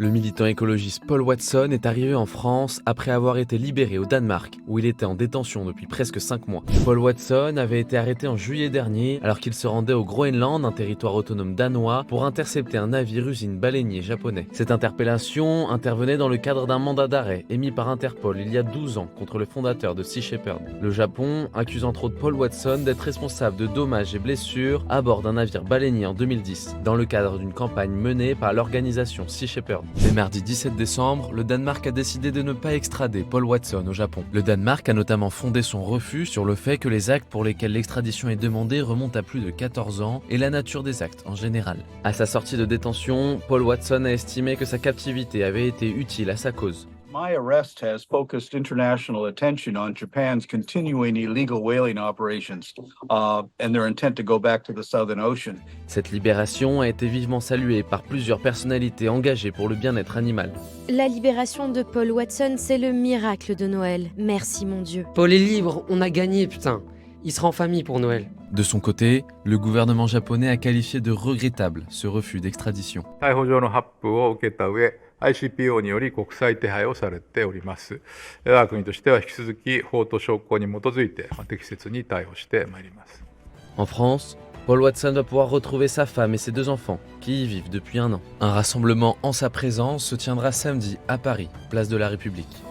Le militant écologiste Paul Watson est arrivé en France après avoir été libéré au Danemark, où il était en détention depuis presque 5 mois. Paul Watson avait été arrêté en juillet dernier alors qu'il se rendait au Groenland, un territoire autonome danois, pour intercepter un navire usine baleinier japonais. Cette interpellation intervenait dans le cadre d'un mandat d'arrêt émis par Interpol il y a 12 ans contre le fondateur de Sea Shepherd. Le Japon accuse entre autres Paul Watson d'être responsable de dommages et blessures à bord d'un navire baleinier en 2010, dans le cadre d'une campagne menée par l'organisation Sea Shepherd. Mais mardi 17 décembre, le Danemark a décidé de ne pas extrader Paul Watson au Japon. Le Danemark a notamment fondé son refus sur le fait que les actes pour lesquels l'extradition est demandée remontent à plus de 14 ans et la nature des actes en général. À sa sortie de détention, Paul Watson a estimé que sa captivité avait été utile à sa cause. My arrest has focused international attention on Japan's continuing illegal whaling operations and their intent to go back to the Southern Ocean. Cette libération a été vivement saluée par plusieurs personnalités engagées pour le bien-être animal. La libération de Paul Watson, c'est le miracle de Noël. Merci mon Dieu. Paul est libre, on a gagné, putain. Il sera en famille pour Noël. De son côté, le gouvernement japonais a qualifié de regrettable ce refus d'extradition. 逮捕状の発布を受けた上、ICPO により国際手配をされております。我が国としては引き続き法と証拠に基づいて適切に対応してまいります。En France, Paul Watson va pouvoir retrouver sa femme et ses 2 enfants, qui y vivent depuis 1 an. Un rassemblement en sa présence se tiendra samedi à Paris, place de la République.